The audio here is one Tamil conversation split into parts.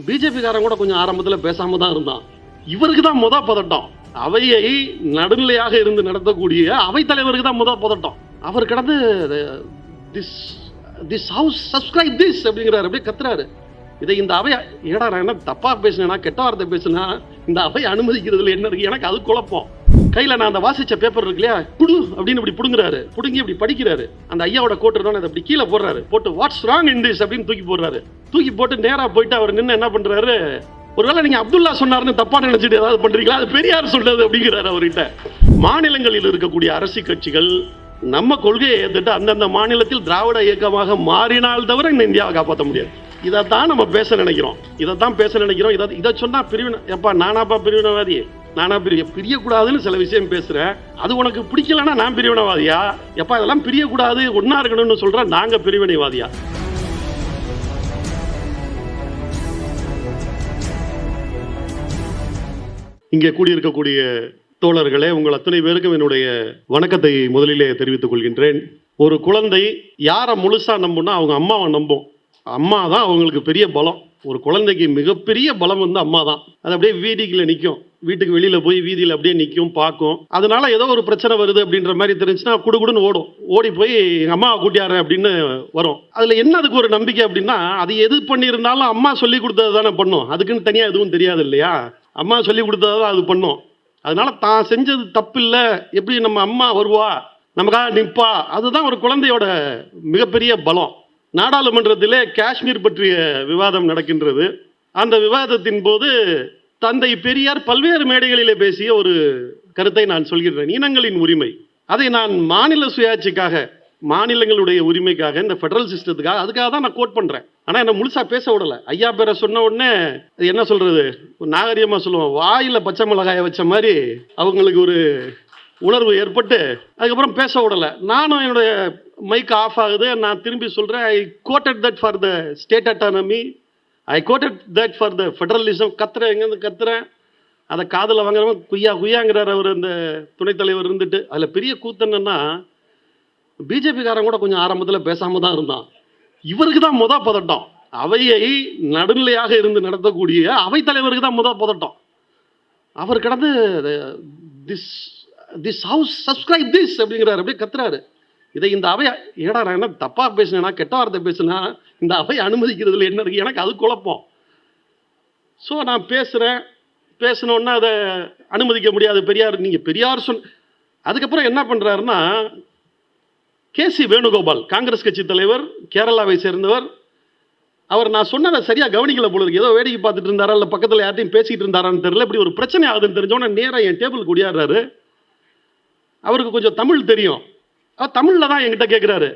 பிஜேபிக்காரன் கூட கொஞ்சம் ஆரம்பத்தில் பேசாம தான் இருந்தான். இவருக்கு தான் பதட்டம். அவையை நடுநிலையாக இருந்து நடத்தக்கூடிய அவை தலைவருக்கு தான் பதட்டம். அவர் கடந்து திஸ் ஹவுஸ் சப்ஸ்கிரைப் திஸ் அப்படிங்கிறாரு, அப்படியே கத்துறாரு. இதை இந்த அவை ஏடா நான் என்ன தப்பா பேசினா கெட்ட வார்த்தை பேசினா இந்த அவை அனுமதிக்கிறதுல என்ன இருக்கு, எனக்கு அது குழப்பம். கையில் நான் அந்த வாசிச்ச பேப்பர் இருக்கு இல்லையா, புடு அப்படின்னு இப்படி புடுங்குறாரு, புடுங்கி இப்படி படிக்கிறாரு. அந்த ஐயாவோட கோட்டு அதை அப்படி கீழே போடுறாரு, போட்டு வாட்ஸ் ராங் இன் திஸ் அப்படின்னு தூக்கி போடுறாரு. தூக்கி போட்டு நேராக போயிட்டு அவர் நின்று என்ன பண்றாரு, ஒருவேளை நீங்க அப்துல்லா சொன்னாருன்னு தப்பா நினைச்சிட்டு ஏதாவது பண்றீங்களா, அது பெரியார் சொல்றது அப்படிங்கிறாரு அவர்கிட்ட. மாநிலங்களில் இருக்கக்கூடிய அரசியல் கட்சிகள் நம்ம கொள்கையை ஏற்றுட்டு அந்தந்த மாநிலத்தில் திராவிட இயக்கமாக மாறினால் தவிர இந்த இந்தியாவை காப்பாற்ற முடியாது. இதைத்தான் நம்ம பேச நினைக்கிறோம், இதை சொன்னா பிரிவினை எப்பா நானாப்பா பிரிவினவாதி, நானா பிரியக்கூடாதுன்னு சில விஷயம் பேசுறேன். அது உனக்கு பிடிக்கலன்னா நான் பிரிவினவாதியா? எப்பா இதெல்லாம் பிரியக்கூடாது ஒன்னா இருக்கணும்னு சொல்றேன், நாங்க பிரிவினைவாதியா? இங்கே கூடியிருக்கக்கூடிய தோழர்களே, உங்கள் அத்தனை பேருக்கும் என்னுடைய வணக்கத்தை முதலிலே தெரிவித்துக் கொள்கின்றேன். ஒரு குழந்தை யாரை முழுசா நம்புனா அவங்க அம்மாவை நம்பும். அம்மா தான் அவங்களுக்கு பெரிய பலம். ஒரு குழந்தைக்கு மிகப்பெரிய பலம் வந்து அம்மா தான். அது அப்படியே வீதிக்குள்ள நிற்கும், வீட்டுக்கு வெளியில போய் வீதியில் அப்படியே நிற்கும், பார்க்கும். அதனால ஏதோ ஒரு பிரச்சனை வருது அப்படின்ற மாதிரி தெரிஞ்சுன்னா குடுகுடுன்னு ஓடும், ஓடி போய் எங்கள் அம்மாவை கூட்டியாரேன் அப்படின்னு வரும். அதில் என்ன அதுக்கு ஒரு நம்பிக்கை அப்படின்னா, அது எது பண்ணியிருந்தாலும் அம்மா சொல்லி கொடுத்தது தானே பண்ணும், அதுக்குன்னு தனியாக எதுவும் தெரியாது இல்லையா, அம்மா சொல்லி கொடுத்தது தான் அது பண்ணும். அதனால தான் செஞ்சது தப்பு இல்லை, எப்படி நம்ம அம்மா வருவா நமக்காக நிற்பா, அதுதான் ஒரு குழந்தையோட மிகப்பெரிய பலம். நாடாளுமன்றத்திலே காஷ்மீர் பற்றிய விவாதம் நடக்கின்றது. அந்த விவாதத்தின் போது தந்தை பெரியார் பல்வேறு மேடைகளிலே பேசிய ஒரு கருத்தை நான் சொல்கிறேன். இனங்களின் உரிமை, அதை நான் மாநில சுயாட்சிக்காக, மாநிலங்களுடைய உரிமைக்காக, இந்த ஃபெடரல் சிஸ்டத்துக்காக, அதுக்காக தான் நான் கோட் பண்ணுறேன். ஆனால் என்ன முழுசாக பேச விடலை. ஐயா பேரை சொன்ன உடனே என்ன சொல்கிறது, நாகரிகமாக சொல்லுவோம், வாயில் பச்சை மிளகாயை வச்ச மாதிரி அவங்களுக்கு ஒரு உணர்வு ஏற்பட்டு அதுக்கப்புறம் பேச விடலை. நானும் என்னுடைய மைக் ஆஃப் ஆகுது, நான் திரும்பி சொல்கிறேன், I quoted that for the state autonomy, I quoted that for the federalism. கத்துறேன், எங்கேருந்து கத்துறேன், அதை காதில் வாங்குறவங்க குய்யாங்கிறார் அவர், அந்த துணைத் தலைவர் இருந்துட்டு. அதில் பெரிய கூத்து என்னன்னா, பிஜேபிக்காரன் கூட கொஞ்சம் ஆரம்பத்தில் பேசாமல் தான் இருந்தான். இவருக்கு தான் பதட்டம். அவையை நடுநிலையாக இருந்து நடத்தக்கூடிய அவை தலைவருக்கு தான் பதட்டம். அவர் கடந்து திஸ் ஹவுஸ் சப்ஸ்கிரைப் திஸ் அப்படிங்கிறாரு, அப்படியே கத்துறாரு. இதை இந்த அவை ஏடா நான் என்ன தப்பா பேசினா கெட்ட வார்த்தை பேசினா இந்த அவை அனுமதிக்கிறதுல என்ன இருக்கு, எனக்கு அது குழப்பம். ஸோ நான் பேசினோன்னா அதை அனுமதிக்க முடியாது, பெரியார் நீங்கள் பெரியார் அதுக்கப்புறம் என்ன பண்ணுறாருன்னா, கேசி வேணுகோபால் காங்கிரஸ் கட்சி தலைவர், கேரளாவை சேர்ந்தவர், அவர் நான் சொன்னதை சரியாக கவனிக்கல போல இருக்கு, ஏதோ வேடிக்கை பார்த்துட்டு இருந்தாரா இல்லை பக்கத்தில் யார்ட்டையும் பேசிகிட்டு இருந்தாரான்னு தெரியல. இப்படி ஒரு பிரச்சனை ஆகுதுன்னு தெரிஞ்சோன்னே நேராக என் டேபிள் குடியாடுறாரு. அவருக்கு கொஞ்சம் தமிழ் தெரியும், அவர் தமிழில் தான் என்கிட்ட கேட்குறாரு.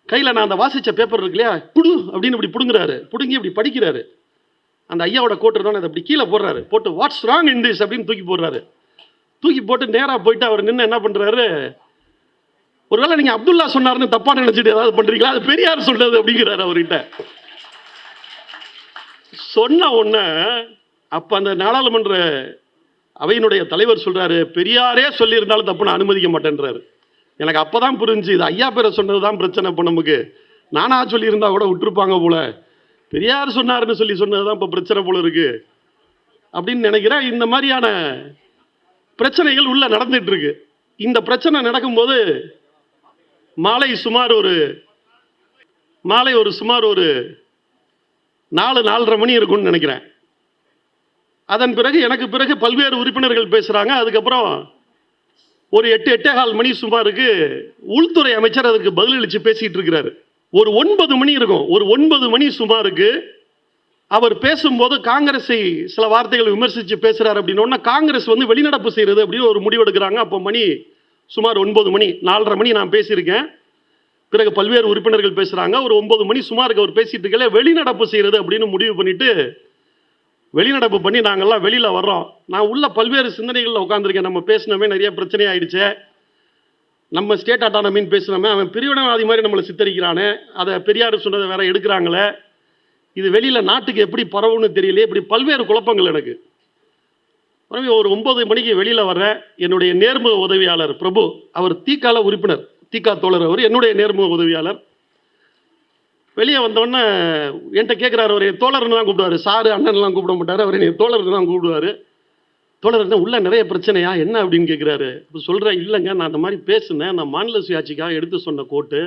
கையில் நான் அந்த வாசித்த பேப்பர் இருக்கு இல்லையா, புடு அப்படின்னு இப்படி புடுங்குறாரு, புடுங்கி இப்படி படிக்கிறாரு. அந்த ஐயாவோட கோட்டு அதை அப்படி கீழே போடுறாரு, போட்டு வாட்ஸ் ராங் இன் திஸ் அப்படின்னு தூக்கி போடுறாரு. தூக்கி போட்டு நேராக போயிட்டு அவர் நின்று என்ன பண்ணுறாரு, ஒருவேளை நீங்கள் அப்துல்லா சொன்னாருன்னு தப்பா நினைச்சிட்டு ஏதாவது பண்றீங்களா, அது பெரியார் சொல்றது அப்படிங்கிறாரு அவர்கிட்ட. சொன்ன உடனே அப்ப அந்த நாடாளுமன்ற அவையினுடைய தலைவர் சொல்றாரு, பெரியாரே சொல்லியிருந்தாலும் தப்பு நான் அனுமதிக்க மாட்டேன்றாரு. எனக்கு அப்பதான் புரிஞ்சு, இது ஐயா பேரை சொன்னதுதான் பிரச்சனை. இப்போ நமக்கு நானா சொல்லியிருந்தா கூட விட்டுருப்பாங்க போல, பெரியார் சொன்னாருன்னு சொன்னதுதான் இப்போ பிரச்சனை போல இருக்கு அப்படின்னு நினைக்கிறேன். இந்த மாதிரியான பிரச்சனைகள் உள்ள நடந்துட்டு இருக்கு. இந்த பிரச்சனை நடக்கும்போது மாலை ஒரு சுமார் ஒரு 4-4:30 மணி இருக்கும்னு நினைக்கிறேன். அதன் பிறகு எனக்கு பிறகு பல்வேறு உறுப்பினர்கள் பேசுறாங்க. அதுக்கப்புறம் ஒரு 8-8:15 மணி சுமாருக்கு உள்துறை அமைச்சர் அதுக்கு பதிலளிச்சு பேசிட்டு இருக்கிறாரு. ஒரு 9 மணி இருக்கும், ஒரு 9 மணி சுமாருக்கு அவர் பேசும்போது காங்கிரஸை சில வார்த்தைகள் விமர்சித்து பேசுறாரு. அப்படின்னா காங்கிரஸ் வந்து வெளிநடப்பு செய்யறது அப்படின்னு ஒரு முடிவு எடுக்கிறாங்க. அப்போ மணி சுமார் 9 மணி, 4:30 மணி நான் பேசியிருக்கேன். பிறகு பல்வேறு உறுப்பினர்கள் பேசுறாங்க. ஒரு 9 மணி சுமாருக்கு அவர் பேசிட்டு இருக்கல, வெளிநடப்பு செய்யறது அப்படின்னு முடிவு பண்ணிட்டு வெளிநடப்பு பண்ணி நாங்கள்லாம் வெளியில வர்றோம். நான் உள்ள பல்வேறு சிந்தனைகளில் உட்காந்துருக்கேன். நம்ம பேசினோமே நிறைய பிரச்சனை ஆயிடுச்சு, நம்ம ஸ்டேட் அட்டானமின்னு பேசினோமே, அவன் பிரிவினைவாதி மாதிரி நம்மளை சித்தரிக்கிறானே, அதை பெரியார் சொன்னதை வேற எடுக்கிறாங்களே, இது வெளியில நாட்டுக்கு எப்படி பரவுன்னு தெரியலையே, இப்படி பல்வேறு குழப்பங்கள் எனக்கு. ஒரு 9 மணிக்கு வெளியில வர்ற என்னுடைய நேர்முக உதவியாளர் பிரபு, அவர் தீக்கால உறுப்பினர், தீக்கா தோழர், அவர் என்னுடைய நேர்முக உதவியாளர். வெளியே வந்தோடனே என்கிட்ட கேட்குறாரு, அவர் என் தோழர்னு தான் கூப்பிடுவார், சாரு அண்ணன்லாம் கூப்பிட மாட்டார், அவர் என் தோழர்னு தான் கூப்பிடுவார். தோழர் தான் உள்ள நிறைய பிரச்சனையா என்ன அப்படின்னு கேட்குறாரு. இப்போ சொல்கிறேன், இல்லைங்க நான் அந்த மாதிரி பேசுனேன், நான் மாநில சுயாட்சிக்காக எடுத்து சொன்ன கோட்டு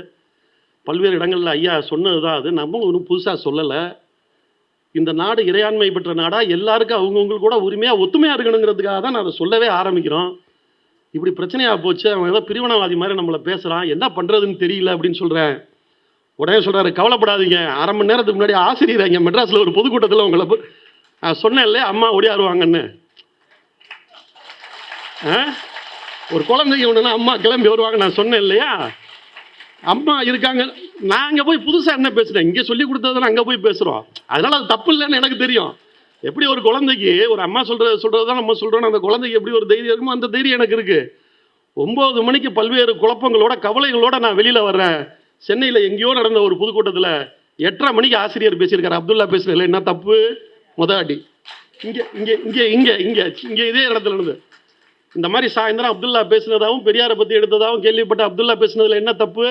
பல்வேறு இடங்களில் ஐயா சொன்னது தான், அது நம்மளும் ஒன்றும் புதுசாக சொல்லலை. இந்த நாடு இறையாண்மை பெற்ற நாடாக எல்லாருக்கும் அவங்கவுங்களுக்கு கூட உரிமையாக ஒத்துமையாக இருக்கணுங்கிறதுக்காக தான் நான் அதை சொல்லவே ஆரம்பிக்கிறோம். இப்படி பிரச்சனையாக போச்சு, அவன் ஏதோ பிரிவினவாதி மாதிரி நம்மளை பேசுகிறான், என்ன பண்ணுறதுன்னு தெரியல அப்படின்னு சொல்கிறேன். உடனே சொல்கிறாரு, கவலைப்படாதீங்க, அரை மணி நேரத்துக்கு முன்னாடி ஆசிரியர் இங்கே மெட்ராஸில் ஒரு பொதுக்கூட்டத்தில் உங்களை நான் சொன்னேன் இல்லையா அம்மா ஓடியாருவாங்கன்னு. ஒரு குழந்தைங்க ஒன்றுனா அம்மா கிளம்பி வருவாங்க நான் சொன்னேன் இல்லையா, அம்மா இருக்காங்க. நான் அங்கே போய் புதுசாக என்ன பேசுகிறேன், இங்கே சொல்லி கொடுத்ததுன்னு அங்கே போய் பேசுகிறோம். அதனால் அது தப்பு இல்லைன்னு எனக்கு தெரியும். எப்படி ஒரு குழந்தைக்கு ஒரு அம்மா சொல்கிறது தான் நம்ம சொல்கிறோம், அந்த குழந்தைக்கு எப்படி ஒரு தைரியம் இருக்குமோ அந்த தைரியம் எனக்கு இருக்குது. 9 மணிக்கு பல்வேறு குழப்பங்களோட கவலைகளோட நான் வெளியில் வர்றேன். சென்னையில் எங்கேயோ நடந்த ஒரு பொதுக்கூட்டத்தில் 8:30 மணிக்கு ஆசிரியர் பேசியிருக்காரு, அப்துல்லா பேசுகிறேன், என்ன தப்பு முதலாடி இங்கே இங்கே இங்கே இங்கே இங்கே இங்கே இதே இடத்துல இருந்து இந்த மாதிரி சாயந்தரம் அப்துல்லா பேசுனதாகவும் பெரியாரை பற்றி எடுத்ததாகவும் கேள்விப்பட்ட அப்துல்லா பேசுனதில் என்ன தப்பு,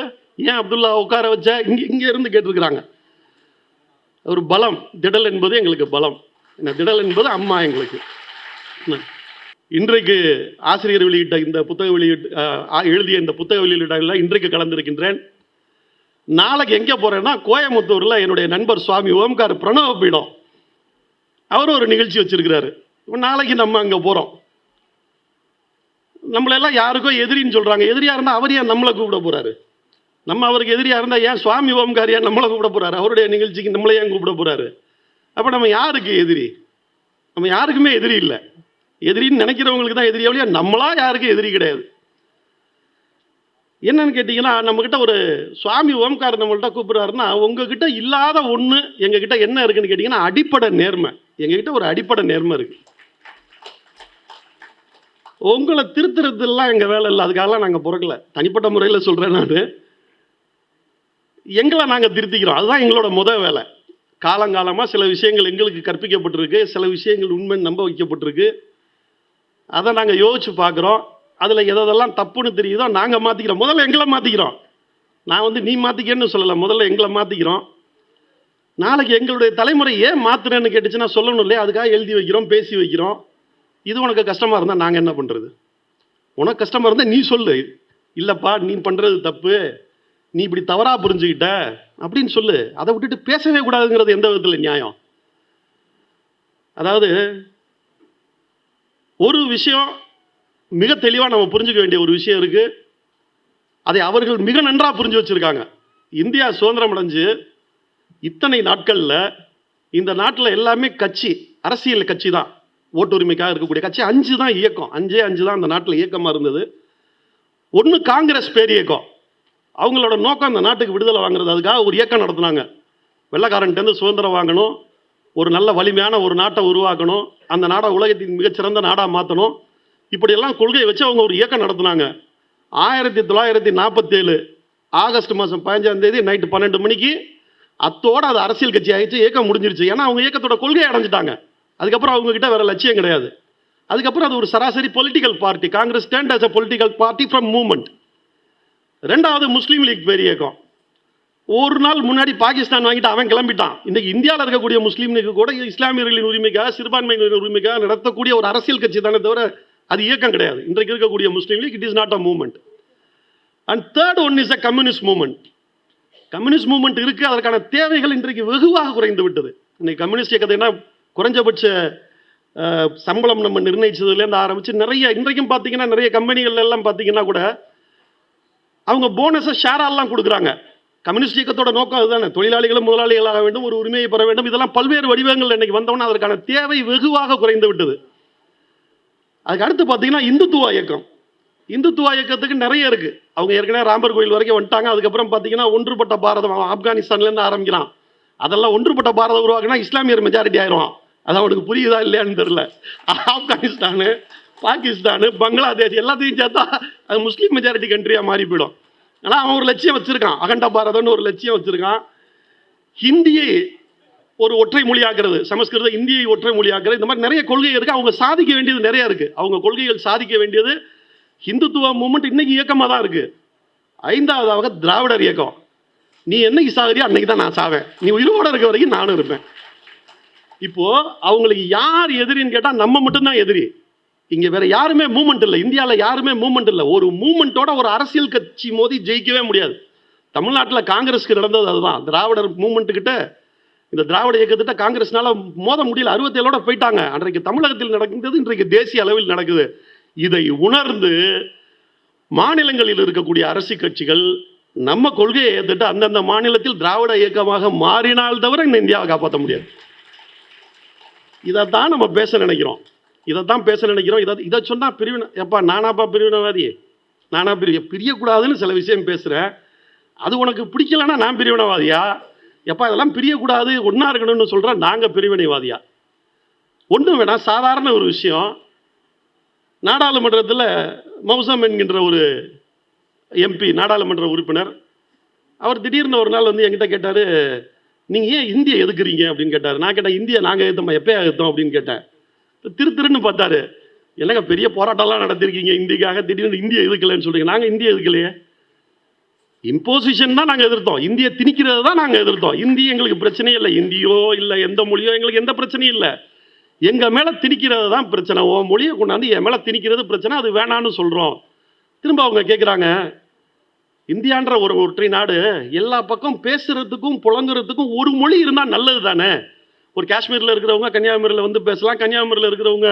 ஏன் அப்துல்லா உட்கார வச்ச, இங்கே இங்கே இருந்து கேட்டிருக்கிறாங்க. ஒரு பலம், திடல் என்பது எங்களுக்கு பலம், என்ன திடல் என்பது அம்மா எங்களுக்கு. இன்றைக்கு ஆசிரியர் வெளியிட்ட இந்த புத்தக எழுதிய இந்த புத்தக வெளியீட்டில் இன்றைக்கு கலந்திருக்கின்றேன். நாளைக்கு எங்கே போகிறேன்னா கோயம்புத்தூரில் என்னுடைய நண்பர் சுவாமி ஓம்கார் பிரணவ பீடம் அவர் ஒரு நிகழ்ச்சி வச்சிருக்கிறாரு. நாளைக்கு நம்ம அங்கே போகிறோம். நம்மளெல்லாம் யாருக்கோ எதிரின்னு சொல்கிறாங்க, எதிரியாக இருந்தால் அவர் ஏன் நம்மளை கூப்பிட போகிறாரு, நம்ம அவருக்கு எதிரியாக இருந்தால் ஏன் சுவாமி ஓம்கார் ஏன் நம்மளை கூப்பிட போகிறாரு, அவருடைய நிகழ்ச்சிக்கு நம்மளை ஏன் கூப்பிட போகிறாரு. அப்போ நம்ம யாருக்கு எதிரி, நம்ம யாருக்குமே எதிரி இல்லை. எதிரின்னு நினைக்கிறவங்களுக்கு தான் எதிரி, வழியா நம்மளா யாருக்கும் எதிரி கிடையாது. என்னன்னு கேட்டிங்கன்னா, நம்மக்கிட்ட ஒரு சுவாமி ஓம்கார் நம்மள்கிட்ட கூப்பிட்றாருன்னா உங்ககிட்ட இல்லாத ஒன்று எங்ககிட்ட என்ன இருக்குன்னு கேட்டிங்கன்னா அடிப்படை நேர்மை. எங்ககிட்ட ஒரு அடிப்படை நேர்மை இருக்குது. உங்களை திருத்துறதுலாம் எங்கள் வேலை இல்லை, அதுக்காகலாம் நாங்கள் பிறக்கல. தனிப்பட்ட முறையில் சொல்கிறேன், நான் எங்களை நாங்கள் திருத்திக்கிறோம், அதுதான் எங்களோட முதல் வேலை. காலங்காலமாக சில விஷயங்கள் எங்களுக்கு கற்பிக்கப்பட்டிருக்கு, சில விஷயங்கள் உண்மை நம்ப வைக்கப்பட்டிருக்கு. அதை நாங்கள் யோசித்து பார்க்குறோம். அதில் எதெல்லாம் தப்புன்னு தெரியுதோ நாங்கள் மாற்றிக்கிறோம். முதல்ல எங்களை மாற்றிக்கிறோம். நான் நீ மாற்றிக்கன்னு சொல்லலை, முதல்ல எங்களை மாற்றிக்கிறோம். நாளைக்கு எங்களுடைய தலைமுறை ஏன் மாற்றுறேன்னு கேட்டுச்சுன்னா சொல்லணும் இல்லையா, அதுக்காக எழுதி வைக்கிறோம், பேசி வைக்கிறோம். இது உனக்கு கஷ்டமாக இருந்தால் நாங்கள் என்ன பண்ணுறது, உனக்கு கஷ்டமாக இருந்தால் நீ சொல்லு, இல்லைப்பா நீ பண்ணுறது தப்பு, நீ இப்படி தவறாக புரிஞ்சுக்கிட்ட அப்படின்னு சொல்லு. அதை விட்டுட்டு பேசவே கூடாதுங்கிறது எந்த விதத்தில் நியாயம்? அதாவது ஒரு விஷயம் மிக தெளிவாக நம்ம புரிஞ்சுக்க வேண்டிய ஒரு விஷயம் இருக்குது. அதை அவர்கள் மிக நன்றாக புரிஞ்சு வச்சுருக்காங்க. இந்தியா சுதந்திரம் அடைஞ்சு இத்தனை நாட்களில் இந்த நாட்டில் எல்லாமே கட்சி, அரசியல் கட்சி தான், ஓட்டு உரிமைக்காக இருக்கக்கூடிய கட்சி 5 தான் இயக்கம், 5 தான் அந்த நாட்டில் இயக்கமாக இருந்தது. ஒன்று காங்கிரஸ் பேர் இயக்கம், அவங்களோட நோக்கம் அந்த நாட்டுக்கு விடுதலை வாங்குறது, அதுக்காக ஒரு இயக்கம் நடத்துனாங்க. வெள்ளைக்காரன்ட்டேருந்து சுதந்திரம் வாங்கணும், ஒரு நல்ல வலிமையான ஒரு நாட்டை உருவாக்கணும், அந்த நாடை உலகத்தின் மிகச்சிறந்த நாடாக மாற்றணும், இப்படியெல்லாம் கொள்கையை வச்சு அவங்க ஒரு இயக்கம் நடத்துனாங்க. 1947 ஆகஸ்ட் மாதம் 15ஆம் தேதி நைட்டு 12 மணிக்கு அத்தோடு அது அரசியல் கட்சி ஆகிடுச்சு, இயக்கம் முடிஞ்சிருச்சு. ஏன்னா அவங்க இயக்கத்தோட கொள்கையை அடைஞ்சிட்டாங்க. அதுக்கப்புறம் அவங்ககிட்ட வேறு லட்சியம் கிடையாது. அதுக்கப்புறம் அது ஒரு சராசரி political party. Congress stand as a political party from movement. ரெண்டாவது முஸ்லீம் லீக் பேர் இயக்கம். ஒரு நாள் முன்னாடி பாகிஸ்தான் வாங்கிட்டு அவன் கிளம்பிட்டான். இன்றைக்கு இந்தியாவில் இருக்கக்கூடிய முஸ்லீம் லீக் கூட இஸ்லாமியர்களின் உரிமைக்காக, சிறுபான்மையினர் உரிமைக்காக நடத்தக்கூடிய ஒரு அரசியல் கட்சி தானே தவிர அது இயக்கம் கிடையாது. இன்றைக்கு இருக்கக்கூடிய Muslim League it is not a movement. And third one is a communist movement. Communist movement இருக்குது, அதற்கான தேவைகள் இன்றைக்கு வெகுவாக குறைந்து விட்டது. இன்னைக்கு கம்யூனிஸ்ட் இயக்கத்தைனா குறைஞ்சபட்ச சம்பளம் நம்ம நிர்ணயிச்சதுலேருந்து ஆரம்பித்து நிறைய இன்றைக்கும் பார்த்தீங்கன்னா நிறைய கம்பெனிகள் எல்லாம் பார்த்தீங்கன்னா கூட அவங்க போனஸை ஷேரெல்லாம் கொடுக்குறாங்க. கம்யூனிஸ்ட் இயக்கத்தோட நோக்கம் அதுதானே, தொழிலாளிகளும் முதலாளிகளாக வேண்டும், ஒரு உரிமையை பெற வேண்டும். இதெல்லாம் பல்வேறு வடிவங்கள் இன்னைக்கு வந்தோன்னா அதற்கான தேவை வெகுவாக குறைந்து விட்டது. அதுக்கு அடுத்து பார்த்தீங்கன்னா இந்துத்துவ இயக்கம். இந்துத்துவ இயக்கத்துக்கு நிறைய இருக்குது. அவங்க ஏற்கனவே ராமர் கோயில் வரைக்கும் வந்துட்டாங்க. அதுக்கப்புறம் பார்த்தீங்கன்னா ஒன்றுபட்ட பாரதம், ஆப்கானிஸ்தான்லேருந்து ஆரம்பிக்கலாம். அதெல்லாம் ஒன்றுபட்ட பாரதம் உருவாக்குனா இஸ்லாமியர் மெஜாரிட்டி ஆயிரும். அது அவனுக்கு புரியுதா இல்லையான்னு தெரியல. ஆப்கானிஸ்தானு, பாகிஸ்தானு, பங்களாதேஷ் எல்லாத்தையும் சேர்த்தா அது முஸ்லீம் மெஜாரிட்டி கண்ட்ரியாக மாறி போயிடும். ஆனால் அவன் ஒரு லட்சியம் வச்சுருக்கான், அகண்ட பாரதம்னு ஒரு லட்சியம் வச்சுருக்கான். ஹிந்தியை ஒரு ஒற்றை மொழியாக்குறது, சமஸ்கிருத இந்தியை ஒற்றை மொழியாக்குறது, இந்த மாதிரி நிறைய கொள்கை இருக்குது. அவங்க சாதிக்க வேண்டியது நிறைய இருக்குது. அவங்க கொள்கைகள் சாதிக்க வேண்டியது ஹிந்துத்துவ மூவ்மெண்ட் இன்னைக்கு இயக்கமாக தான் இருக்குது. 5வதாக திராவிடர் இயக்கம். நீ என்னைக்கு சாகுறியோ அன்னைக்கு தான் நான் சாவேன், நீ உயிரோட இருக்க வரைக்கும் நானும் இருப்பேன். இப்போ அவங்களுக்கு யார் எதிரின்னு கேட்டா நம்ம மட்டும்தான் எதிரி. இங்க வேற யாருமே மூவ்மெண்ட் இல்லை. இந்தியாவில் யாருமே மூவ்மெண்ட் இல்லை. ஒரு மூவ்மெண்ட்டோட ஒரு அரசியல் கட்சி மோதி ஜெயிக்கவே முடியாது. தமிழ்நாட்டில் காங்கிரஸ்க்கு நடந்தது அதுதான். திராவிடர் மூவ்மெண்ட் கிட்ட, இந்த திராவிட இயக்கத்திட்ட காங்கிரஸ்னால மோத முடியல. 67ஓட போயிட்டாங்க. அன்றைக்கு தமிழகத்தில் நடக்கிறது இன்றைக்கு தேசிய அளவில் நடக்குது. இதை உணர்ந்து மாநிலங்களில் இருக்கக்கூடிய அரசியல் கட்சிகள் நம்ம கொள்கையை ஏற்றுட்டு அந்தந்த மாநிலத்தில் திராவிட இயக்கமாக மாறினால் தவிர இந்த இந்தியாவை காப்பாற்ற முடியாது. இதைத்தான் நம்ம பேச நினைக்கிறோம். இதை சொன்னா பிரிவினை, எப்பா நானாப்பா பிரிவினைவாதி, நானா பிரியக்கூடாதுன்னு சில விஷயம் பேசுறேன். அது உனக்கு பிடிக்கலன்னா நான் பிரிவினைவாதியா? எப்பா இதெல்லாம் பிரியக்கூடாது, ஒன்னா இருக்கணும்னு சொல்றேன், நாங்க பிரிவினைவாதியா? ஒன்றும் வேணாம், சாதாரண ஒரு விஷயம். நாடாளுமன்றத்தில் மௌசம் என்கின்ற ஒரு எம்பி, நாடாளுமன்ற உறுப்பினர், அவர் திடீர்னு ஒரு நாள் வந்து என்கிட்ட கேட்டார், நீங்கள் ஏன் இந்தியை எதுக்குறீங்க அப்படின்னு கேட்டார். நான் கேட்டேன், இந்தியை நாங்கள் எதுத்தோம், எப்போ எதுத்தோம் அப்படின்னு கேட்டேன். திருன்னு பார்த்தாரு. என்னங்க பெரிய போராட்டம்லாம் நடத்திருக்கீங்க இந்திக்காக, திடீர்னு இந்தியை எதுக்கலைன்னு சொல்றீங்க. நாங்கள் இந்தியை எதுக்கலையே, இம்போசிஷன் தான் நாங்கள் எதிர்த்தோம், இந்தியை திணிக்கிறது தான் நாங்கள் எதிர்த்தோம். இந்தி எங்களுக்கு பிரச்சனையே இல்லை, இந்தியோ இல்லை எந்த மொழியோ எங்களுக்கு எந்த பிரச்சனையும் இல்லை. எங்கள் மேலே திணிக்கிறது தான் பிரச்சனை. ஓ மொழியை கொண்டாந்து என் மேலே திணிக்கிறது பிரச்சனை, அது வேணான்னு சொல்கிறோம். திரும்ப அவங்க கேட்குறாங்க, இந்தியான்ற ஒரு ஒற்றை நாடு, எல்லா பக்கம் பேசுறதுக்கும் புழங்குறதுக்கும் ஒரு மொழி இருந்தால் நல்லது தானே. ஒரு காஷ்மீரில் இருக்கிறவங்க கன்னியாகுமரியில் வந்து பேசலாம், கன்னியாகுமரியில் இருக்கிறவங்க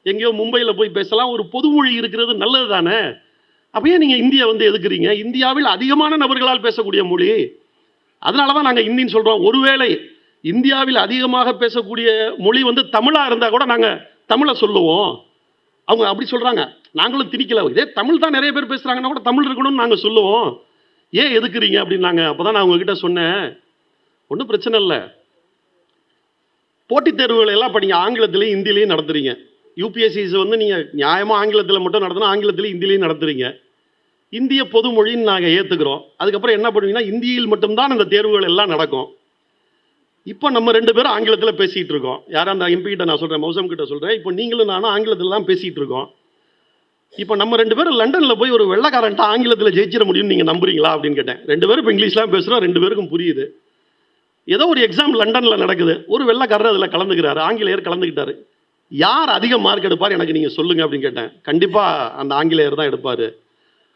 எங்கேயோ மும்பையில் போய் பேசலாம். ஒரு பொது மொழி இருக்கிறது நல்லது தானே. அப்பயே நீங்கள் இந்தியை வந்து எதுக்குறீங்க? இந்தியாவில் அதிகமான நபர்களால் பேசக்கூடிய மொழி, அதனால தான் நாங்கள் இந்தின்னு சொல்கிறோம். ஒருவேளை இந்தியாவில் அதிகமாக பேசக்கூடிய மொழி வந்து தமிழாக இருந்தால் கூட நாங்கள் தமிழை சொல்லுவோம். அவங்க அப்படி சொல்கிறாங்க, நாங்களும் திணிக்கல. இதே தமிழ் தான் நிறைய பேர் பேசுகிறாங்கன்னா கூட தமிழ் இருக்கணும்னு நாங்கள் சொல்லுவோம். ஏன் எதுக்குறீங்க அப்படின்னாங்க. அப்போ தான் நான் அவங்கக்கிட்ட சொன்னேன், ஒன்றும் பிரச்சனை இல்லை, போட்டித் தேர்வுகள் எல்லாம் இப்போ நீங்கள் ஆங்கிலத்திலையும் ஹிந்திலையும் நடத்துறீங்க. யூபிஎஸ்சிஸ் வந்து நீங்கள் நியாயமாக ஆங்கிலத்தில் மட்டும் நடத்தினா ஆங்கிலத்திலையும் ஹிந்திலையும் நடத்துறீங்க. இந்திய பொது மொழின்னு நாங்கள் ஏற்றுக்கிறோம். அதுக்கப்புறம் என்ன பண்ணுவீங்கன்னா, இந்தியில் மட்டும்தான் அந்த தேர்வுகள் எல்லாம் நடக்கும். இப்போ நம்ம 2 பேரும் ஆங்கிலத்தில் பேசிகிட்டு இருக்கோம். யாரும் அந்த எம்பி கிட்ட நான் சொல்கிறேன், மௌசம் கிட்ட சொல்கிறேன், இப்போ நீங்களும் நானும் ஆங்கிலத்தில் தான் பேசிகிட்டு இருக்கோம். இப்போ நம்ம 2 பேரும் லண்டனில் போய் ஒரு வெள்ளைக்காரன்ட்ட ஆங்கிலத்தில் ஜெயிச்சிட முடியும்னு நீங்கள் நம்புறீங்களா அப்படின்னு கேட்டேன். 2 பேரும் இப்போ இங்கிலீஷ்லாம் பேசுகிறோம், 2 பேருக்கும் புரியுது. ஏதோ ஒரு எக்ஸாம் லண்டனில் நடக்குது, ஒரு வெள்ளைக்காரர் அதில் கலந்துக்கிறாரு, ஆங்கிலேயர் கலந்துக்கிட்டாரு. யார் அதிக மார்க் எடுப்பார் எனக்கு நீங்கள் சொல்லுங்கள் அப்படின்னு கேட்டேன். கண்டிப்பாக அந்த ஆங்கிலேயர் தான் எடுப்பார்.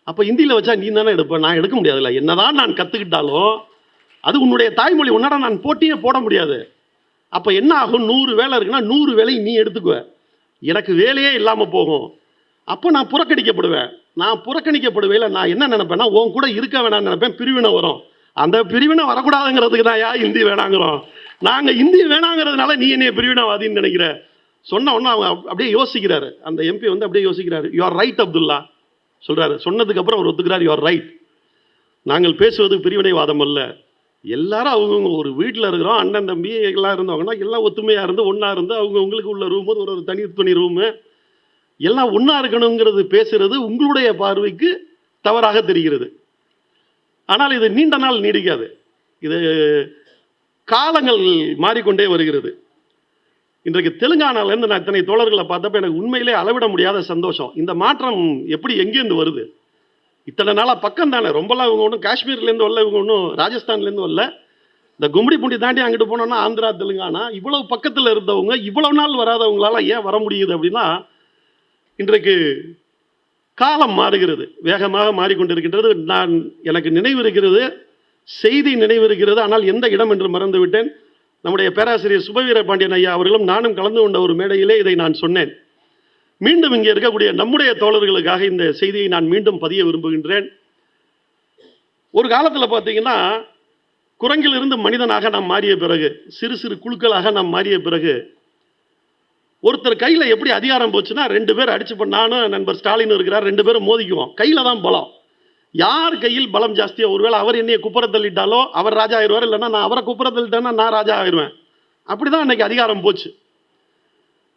அப்போ ஹிந்தியில் வச்சா நீ தானே எடுப்பேன், நான் எடுக்க முடியாதுல்ல. என்னதான் நான் கற்றுக்கிட்டாலும் அது உன்னுடைய தாய்மொழி, உன்னோட நான் போட்டியே போட முடியாது. அப்போ என்ன ஆகும், 100 வேலை இருக்குன்னா 100 வேலையை நீ எடுத்துக்குவ, எனக்கு வேலையே இல்லாமல் போகும். அப்போ நான் புறக்கணிக்கப்படுவேன். நான் புறக்கணிக்கப்படுவேல நான் என்ன நினைப்பேன்னா, உன் கூட இருக்க வேணாம்னு நினைப்பேன். பிரிவினை வரும். அந்த பிரிவினை வரக்கூடாதுங்கிறதுக்கு தான் ஹிந்தி வேணாங்கிறோம். நாங்கள் ஹிந்தி வேணாங்கிறதுனால நீ என்னைய பிரிவினைவாதின்னு நினைக்கிற. சொன்ன உடனே அவங்க அப்படியே யோசிக்கிறாரு. அந்த எம்பி வந்து அப்படியே யோசிக்கிறாரு. யூ ஆர் ரைட் அப்துல்லா சொல்கிறாரு. சொன்னதுக்கப்புறம் அவர் ஒத்துக்கிறார், யூ ஆர் ரைட். நாங்கள் பேசுவது பிரிவினைவாதம் அல்ல. எல்லாரும் அவங்கவுங்க ஒரு வீட்டில் இருக்கிறோம், அண்ணன் தம்பி எல்லாம் இருந்தவங்கன்னா எல்லாம் ஒத்துமையாக இருந்து ஒன்றா இருந்து அவங்கவுங்களுக்கு உள்ள ரூமு ஒரு தனி ரூமு எல்லாம் ஒன்றா இருக்கணுங்கிறது பேசுகிறது உங்களுடைய பார்வைக்கு தவறாக தெரிகிறது. ஆனால் இது நீண்ட நாள் நீடிக்காது. இது காலங்கள் மாறிக்கொண்டே வருகிறது. இன்றைக்கு தெலுங்கானாலேருந்து நான் இத்தனை தோழர்களை பார்த்தப்ப எனக்கு உண்மையிலே அளவிட முடியாத சந்தோஷம். இந்த மாற்றம் எப்படி எங்கேருந்து வருது? இத்தனை நாளாக பக்கம் தானே, ரொம்பலாம் இவங்க ஒன்றும் காஷ்மீர்லேருந்து வரல, இவங்க ஒன்றும் ராஜஸ்தான்லேருந்து வரல. இந்த கும்மிடி பூண்டி தாண்டி அங்கிட்டு போனோன்னா ஆந்திரா தெலுங்கானா இவ்வளவு பக்கத்தில் இருந்தவங்க இவ்வளவு நாள் வராதவங்களால ஏன் வர முடியுது அப்படின்னா, இன்றைக்கு காலம் மாறுகிறது, வேகமாக மாறிக்கொண்டிருக்கின்றது. எனக்கு நினைவு இருக்கிறது, செய்தி நினைவு இருக்கிறது, ஆனால் எந்த இடம் என்று மறந்துவிட்டேன். நம்முடைய பேராசிரியர் சுபவீர பாண்டியன் ஐயா அவர்களும் நானும் கலந்து கொண்ட ஒரு மேடையிலே இதை நான் சொன்னேன். மீண்டும் இங்கே இருக்கக்கூடிய நம்முடைய தோழர்களுக்காக இந்த செய்தியை நான் மீண்டும் பதிய விரும்புகின்றேன். ஒரு காலத்தில் பார்த்தீங்கன்னா, குரங்கிலிருந்து மனிதனாக நாம் மாறிய பிறகு, சிறு சிறு குழுக்களாக நாம் மாறிய பிறகு, ஒருத்தர் கையில் எப்படி அதிகாரம் போச்சுன்னா 2 பேர் அடிச்சு பண்ணாலும் நண்பர் ஸ்டாலின் இருக்கிறார், 2 பேரும் மோதிக்குவோம். கையில் தான் பலம். யார் கையில் பலம் ஜாஸ்தியோ, ஒருவேளை அவர் என்னைய குப்புற தள்ளிட்டாலோ அவர் ராஜா ஆயிடுவார், இல்லைன்னா நான் அவரை குப்புற தள்ளிட்டேன்னா நான் ராஜா ஆயிடுவேன். அப்படிதான் அன்னைக்கு அதிகாரம் போச்சு.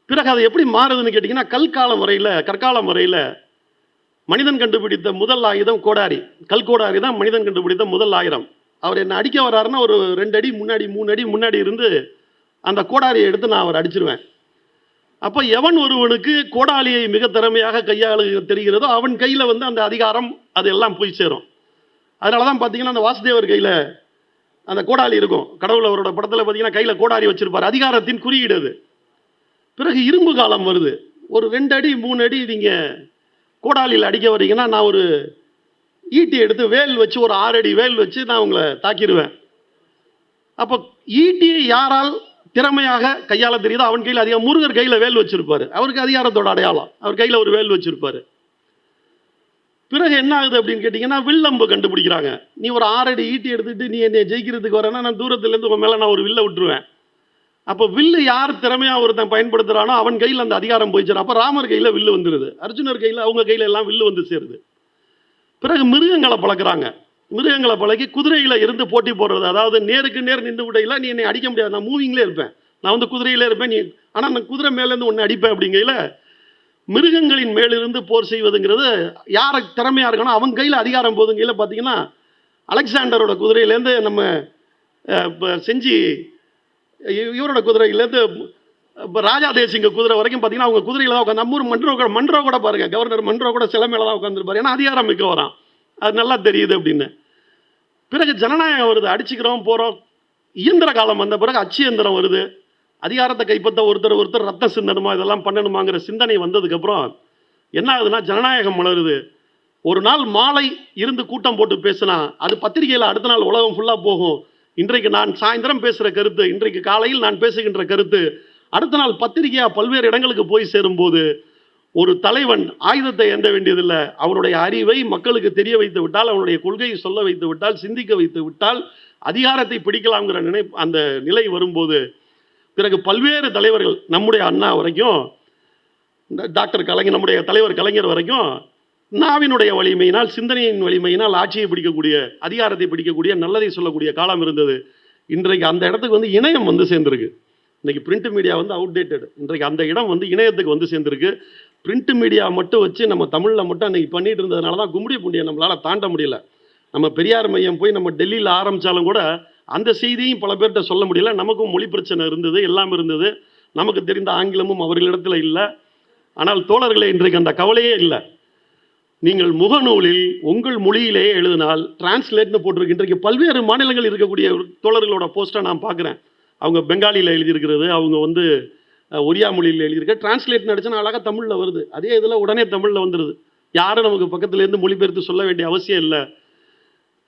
பிறகு அது எப்படி மாறுதுன்னு கேட்டிங்கன்னா, கற்கால முறையில் மனிதன் கண்டுபிடித்த முதல் ஆயுதம் கோடாரி. கல்கோடாரி தான் மனிதன் கண்டுபிடித்த முதல் ஆயுதம். அவர் என்ன அடிக்க வர்றாருன்னா ஒரு 2 அடி முன்னாடி 3 அடி முன்னாடி இருந்து அந்த கோடாரியை எடுத்து நான் அவர் அடிச்சிருவேன். அப்போ எவன் ஒருவனுக்கு கோடாலியை மிக திறமையாக கையாள தெரிகிறதோ அவன் கையில் வந்து அந்த அதிகாரம் அது எல்லாம் போய் சேரும். அதனால தான் பார்த்தீங்கன்னா, அந்த வாசுதேவர் கையில் அந்த கோடாலி இருக்கும். கடவுள் அவரோட படத்தில் பார்த்தீங்கன்னா கையில் கோடாலி வச்சிருப்பார். அதிகாரத்தின் குறியீடு அது. பிறகு இரும்பு காலம் வருது. ஒரு 2 அடி 3 அடி நீங்கள் கோடாலியில் அடிக்க வரீங்கன்னா, நான் ஒரு ஈட்டி எடுத்து வேல் வச்சு ஒரு 6 அடி வேல் வச்சு நான் உங்களை தாக்கிடுவேன். அப்போ ஈட்டியை யாரால் திறமையாக கையாள தெரியுதோ அவன் கையில் அதிகம். முருகர் கையில் வேல் வச்சிருப்பாரு, அவருக்கு அதிகாரத்தோட அடையாளம். அவர் கையில் ஒரு வேல் வச்சிருப்பாரு. பிறகு என்ன ஆகுது அப்படின்னு கேட்டிங்கன்னா, வில்லம்பு கண்டுபிடிக்கிறாங்க. நீ ஒரு 6 அடி ஈட்டி எடுத்துட்டு நீ என்னை ஜெயிக்கிறதுக்கு வரேன்னா, நான் தூரத்துலேருந்து உன் மேலே நான் ஒரு வில்லை விட்டுருவேன். அப்போ வில்லு யார் திறமையாக ஒருத்தன் பயன்படுத்துகிறானோ அவன் கையில் அந்த அதிகாரம் போயிடுச்சு. அப்போ ராமர் கையில் வில்லு வந்துடுது, அர்ஜுனர் கையில், அவங்க கையில் எல்லாம் வில்லு வந்து சேருது. பிறகு மிருகங்களை பழக்கிறாங்க. மிருகங்களை பழகி குதிரையில் இருந்து போட்டி போடுறது. அதாவது நேருக்கு நேர் நின்று விடையில் நீ என்னை அடிக்க முடியாது, நான் மூவிங்லே இருப்பேன், நான் வந்து குதிரையிலே இருப்பேன், நீ ஆனால் நான் குதிரை மேலேருந்து ஒன்று அடிப்பேன். அப்படிங்கையில் மிருகங்களின் மேலிருந்து போர் செய்வதுங்கிறது யாரை திறமையாக இருக்கணும் அவன் கையில் அதிகாரம் போதுங்கையில் பார்த்தீங்கன்னா, அலெக்சாண்டரோட குதிரையிலேருந்து நம்ம செஞ்சு இவரோட குதிரையிலேருந்து இப்போ ராஜா தேசிங்க குதிரை வரைக்கும் பார்த்தீங்கன்னா அவங்க குதிரையில் தான் உட்காந்து. நம்ம ஊர் மன்றோ கூட பாருங்கள், கவர்னர் மன்றோ கூட சில மேலே தான் உட்காந்துருப்பார். ஏன்னா அதிகாரம் மிக்க வரான், அது நல்லா தெரியுது அப்படின்னு. பிறகு ஜனநாயகம் வருது, அடிச்சுக்கிறோம் போகிறோம். இயந்திர காலம் வந்த பிறகு அச்சு இயந்திரம் வருது. அதிகாரத்தை கைப்பற்ற ஒருத்தர் ரத்தம் சிந்தணுமா, இதெல்லாம் பண்ணணுமாங்கிற சிந்தனை வந்ததுக்கப்புறம் என்ன ஆகுதுன்னா ஜனநாயகம் மலருது. ஒரு நாள் மாலை இருந்து கூட்டம் போட்டு பேசினா அது பத்திரிகையில் அடுத்த நாள் உலகம் ஃபுல்லாக போகும். இன்றைக்கு நான் சாயந்தரம் பேசுகிற கருத்து, இன்றைக்கு காலையில் நான் பேசுகின்ற கருத்து அடுத்த நாள் பத்திரிகையாக பல்வேறு இடங்களுக்கு போய் சேரும்போது ஒரு தலைவன் ஆயுதத்தை ஏந்த வேண்டியதில்லை. அவனுடைய அறிவை மக்களுக்கு தெரிய வைத்து விட்டால், அவனுடைய கொள்கையை சொல்ல வைத்து விட்டால், சிந்திக்க வைத்து விட்டால் அதிகாரத்தை பிடிக்கலாம்ங்கிற அந்த நிலை வரும்போது பிறகு பல்வேறு தலைவர்கள், நம்முடைய அண்ணா வரைக்கும், டாக்டர் கலைஞர், நம்முடைய தலைவர் கலைஞர் வரைக்கும் நாவினுடைய வலிமையினால், சிந்தனையின் வலிமையினால் ஆட்சியை பிடிக்கக்கூடிய, அதிகாரத்தை பிடிக்கக்கூடிய, நல்லதை சொல்லக்கூடிய காலம் இருந்தது. இன்றைக்கு அந்த இடத்துக்கு வந்து இணையம் வந்து சேர்ந்துருக்கு. இன்றைக்கி பிரிண்ட் மீடியா வந்து அவுடேட்டட். இன்றைக்கு அந்த இடம் வந்து இணையத்துக்கு வந்து சேர்ந்துருக்கு. பிரிண்ட் மீடியா மட்டும் வச்சு நம்ம தமிழில் மட்டும் அன்றைக்கி பண்ணிட்டு இருந்ததுனால தான் கும்மிடி பூண்டியை நம்மளால் தாண்ட முடியல. நம்ம பெரியார் மையம் போய் நம்ம டெல்லியில் ஆரம்பித்தாலும் கூட அந்த செய்தியும் பல பேர்கிட்ட சொல்ல முடியல. நமக்கும் மொழி பிரச்சனை இருந்தது, எல்லாம் இருந்தது. நமக்கு தெரிந்த ஆங்கிலமும் அவர்களிடத்தில் இல்லை. ஆனால் தோழர்களே, இன்றைக்கு அந்த கவலையே இல்லை. நீங்கள் முகநூலில் உங்கள் மொழியிலேயே எழுதினால் டிரான்ஸ்லேட்னு போட்டிருக்கு. இன்றைக்கு பல்வேறு மாநிலங்கள் இருக்கக்கூடிய தோழர்களோட போஸ்ட்டை நான் பார்க்குறேன். அவங்க பெங்காலியில் எழுதியிருக்கிறது, அவங்க வந்து ஒரியா மொழியில் எழுதியிருக்க, டிரான்ஸ்லேட் அடிச்சுன்னா அழகாக தமிழில் வருது. அதே இதில் உடனே தமிழில் வந்துடுது. யாரும் நமக்கு பக்கத்துலேருந்து மொழிபெயர்த்து சொல்ல வேண்டிய அவசியம் இல்லை.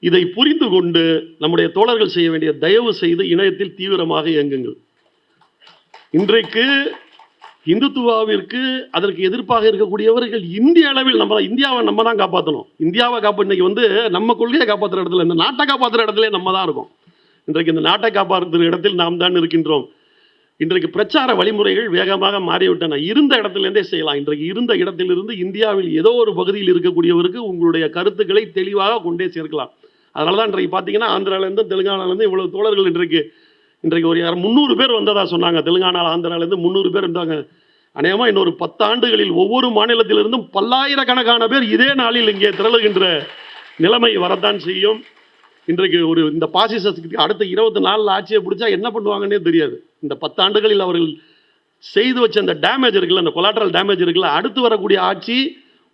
இதை புரிந்து கொண்டு நம்முடைய தோழர்கள் செய்ய வேண்டிய, தயவு செய்து இணையத்தில் தீவிரமாக இயங்குங்கள். இன்றைக்கு இந்துத்துவாவிற்கு அதற்கு எதிர்ப்பாக இருக்கக்கூடியவர்கள் இந்திய அளவில் இந்தியாவை நம்ம தான் காப்பாற்றணும். இந்தியாவை இன்னைக்கு வந்து நம்ம கொள்கையை காப்பாற்றுற இடத்துல, இந்த நாட்டை காப்பாற்றுற இடத்துல நம்ம தான் இருக்கோம். இன்றைக்கு இந்த நாட்டை காப்பாற்றுற இடத்தில் நாம் தான் இருக்கின்றோம். இன்றைக்கு பிரச்சார வழிமுறைகள் வேகமாக மாறிவிட்டன. இருந்த இடத்திலிருந்தே செய்யலாம். இன்றைக்கு இருந்த இடத்திலிருந்து இந்தியாவில் ஏதோ ஒரு பகுதியில் இருக்கக்கூடியவருக்கு உங்களுடைய கருத்துக்களை தெளிவாக கொண்டே சேர்க்கலாம். அதனால தான் இன்றைக்கு பார்த்தீங்கன்னா ஆந்திராவிலேருந்து தெலுங்கானாலேருந்து இவ்வளவு தோழர்கள் இன்றைக்கு ஒரு 300 பேர் வந்ததா சொன்னாங்க. தெலுங்கானா ஆந்திராவிலேருந்து 300 பேர் இருந்தாங்க. அநேகமாக இன்னொரு 10 ஆண்டுகளில் ஒவ்வொரு மாநிலத்திலிருந்தும் பல்லாயிரக்கணக்கான பேர் இதே நாளில் இங்கே திரளுகின்ற நிலைமை வரத்தான் செய்யும். இன்றைக்கு இந்த பாசிசத்துக்கு அடுத்த 24 ஆட்சியை பிடிச்சா என்ன பண்ணுவாங்கன்னே தெரியாது. இந்த 10 ஆண்டுகளில் அவர்கள் செய்து வச்ச அந்த டேமேஜ் இருக்குல்ல, அந்த கொலாட்ரல் டேமேஜ் இருக்குல்ல, அடுத்து வரக்கூடிய ஆட்சி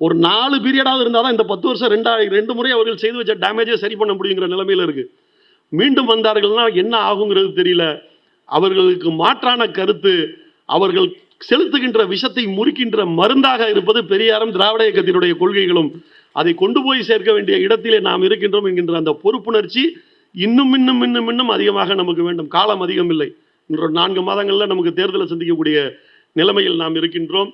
ஒரு 4 பீரியடாவது இருந்தால் தான் இந்த 10 வருஷம் 2 முறை அவர்கள் செய்து வச்ச டேமேஜை சரி பண்ண முடியுங்கிற நிலைமையில் இருக்குது. மீண்டும் வந்தார்கள்னா என்ன ஆகுங்கிறது தெரியல. அவர்களுக்கு மாற்றான கருத்து, அவர்கள் செலுத்துகின்ற விஷத்தை முறிக்கின்ற மருந்தாக இருப்பது பெரியாரும் திராவிட இயக்கத்தினுடைய கொள்கைகளும். அதை கொண்டு போய் சேர்க்க வேண்டிய இடத்திலே நாம் இருக்கின்றோம் என்கின்ற அந்த பொறுப்புணர்ச்சி இன்னும் அதிகமாக நமக்கு வேண்டும். காலம் அதிகம் இல்லை. இன்னொரு 4 மாதங்களில் நமக்கு தேர்தலை சந்திக்கக்கூடிய நிலைமையில் நாம் இருக்கின்றோம்.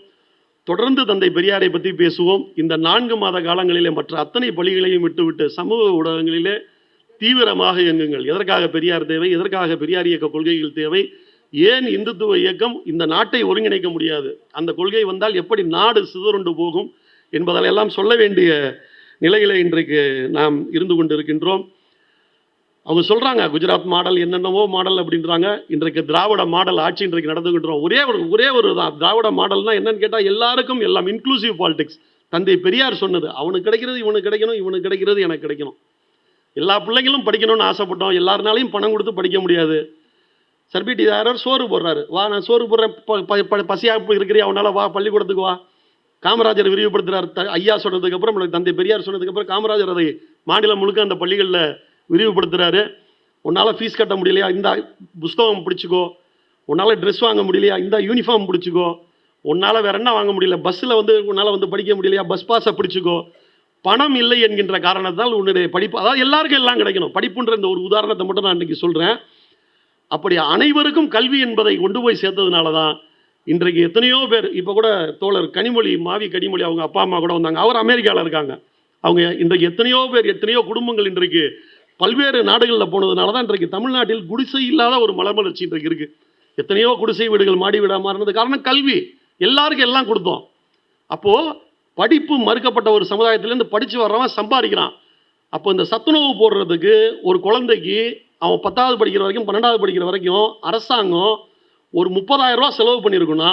தொடர்ந்து தந்தை பெரியாரை பற்றி பேசுவோம். இந்த 4 மாத காலங்களிலே மற்ற அத்தனை பலிகளையும் விட்டுவிட்டு சமூக ஊடகங்களிலே தீவிரமாக இயங்குங்கள். எதற்காக பெரியார் தேவை, எதற்காக பெரியார் இயக்க கொள்கைகள் தேவை, ஏன் இந்துத்துவ இயக்கம் இந்த நாட்டை ஒருங்கிணைக்க முடியாது, அந்த கொள்கை வந்தால் எப்படி நாடு சிதறுண்டு போகும் என்பதெல்லாம் சொல்ல வேண்டிய நிலையில இன்றைக்கு நாம் இருந்து கொண்டு இருக்கின்றோம். அவங்க சொல்றாங்க குஜராத் மாடல், என்னென்னவோ மாடல் அப்படின்றாங்க. இன்றைக்கு திராவிட மாடல் ஆட்சி இன்றைக்கு நடந்துகின்றோம். ஒரே ஒரு தான் திராவிட மாடல்னா என்னன்னு கேட்டால் எல்லாருக்கும் எல்லாம் இன்க்ளூசிவ் பாலிடிக்ஸ். தந்தை பெரியார் சொன்னது, அவனுக்கு கிடைக்கிறது இவனுக்கு கிடைக்கணும், இவனுக்கு கிடைக்கிறது எனக்கு கிடைக்கணும். எல்லா பிள்ளைங்களும் படிக்கணும்னு ஆசைப்பட்டோம். எல்லாருனாலையும் பணம் கொடுத்து படிக்க முடியாது. சர்பிடிதாரர் சோறு போடுறாரு, வா நான் சோறு போடுறேன், பசியாக இருக்கிறியா அவனால வா பள்ளிக்கூடத்துக்கு வா. காமராஜர் விரிவுபடுத்துறார். ஐயா சொன்னதுக்கப்புறம், தந்தை பெரியார் சொன்னதுக்கப்புறம் காமராஜர் அதை மாநிலம் முழுக்க அந்த பள்ளிகளில் விரிவுபடுத்துறாரு. உன்னால் ஃபீஸ் கட்ட முடியலையா, இந்த புஸ்தகம் பிடிச்சிக்கோ. உன்னால் ட்ரெஸ் வாங்க முடியலையா, இந்த யூனிஃபார்ம் பிடிச்சிக்கோ. உன்னால் வேற என்ன வாங்க முடியல, பஸ்ஸில் உன்னால் படிக்க முடியலையா, பஸ் பாஸை பிடிச்சிக்கோ. பணம் இல்லை என்கின்ற காரணத்தால் உன்னுடைய படிப்பு, அதாவது எல்லாருக்கும் எல்லாம் கிடைக்கணும். படிப்புன்ற இந்த ஒரு உதாரணத்தை மட்டும் நான் இன்றைக்கி சொல்கிறேன். அப்படி அனைவருக்கும் கல்வி என்பதை கொண்டு போய் சேர்த்ததுனால தான் இன்றைக்கு எத்தனையோ பேர், இப்போ கூட தோழர் கனிமொழி, மாவி கனிமொழி, அவங்க அப்பா அம்மா கூட வந்தாங்க. அவர் அமெரிக்காவில் இருக்காங்க. அவங்க இன்றைக்கு எத்தனையோ பேர், எத்தனையோ குடும்பங்கள் இன்றைக்கு பல்வேறு நாடுகளில் போனதுனால தான் இன்றைக்கு தமிழ்நாட்டில் குடிசை இல்லாத ஒரு மலர்மலர்ச்சி இன்றைக்கு இருக்குது. எத்தனையோ குடிசை வீடுகள் மாடி வீடாக மாறினது காரணம் கல்வி. எல்லாருக்கும் எல்லாம் கொடுத்தோம். அப்போது படிப்பு மறுக்கப்பட்ட ஒரு சமுதாயத்திலேருந்து படித்து வர்றவன் சம்பாதிக்கிறான். அப்போ இந்த சத்துணவு போடுறதுக்கு ஒரு குழந்தைக்கு அவன் 10வது படிக்கிற வரைக்கும் 12வது படிக்கிற வரைக்கும் அரசாங்கம் ஒரு 30,000 ரூபா செலவு பண்ணியிருக்குன்னா,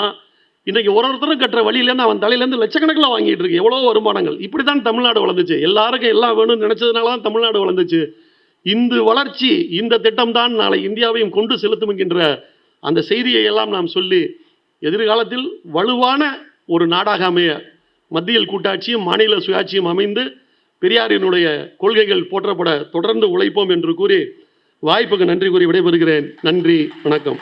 இன்றைக்கி ஒருத்தரும் கட்டுற வழியிலேருந்து அவன் தலையிலேருந்து லட்சக்கணக்கில் வாங்கிட்டு இருக்கு. எவ்வளோ வருமானங்கள். இப்படி தான் தமிழ்நாடு வளர்ந்துச்சு. எல்லாருக்கும் எல்லாம் வேணும்னு நினச்சதுனால தான் தமிழ்நாடு வளர்ந்துச்சு. இந்த வளர்ச்சி, இந்த திட்டம் தான் நாளை இந்தியாவையும் கொண்டு செலுத்தும் என்கின்ற அந்த செய்தியை எல்லாம் நாம் சொல்லி, எதிர்காலத்தில் வலுவான ஒரு நாடாக அமைய மத்தியில் கூட்டாட்சியும் மாநில சுயாட்சியும் அமைந்து பெரியாரினுடைய கொள்கைகள் போற்றப்பட தொடர்ந்து உழைப்போம் என்று கூறி வாய்ப்புக்கு நன்றி கூறி விடைபெறுகிறேன். நன்றி, வணக்கம்.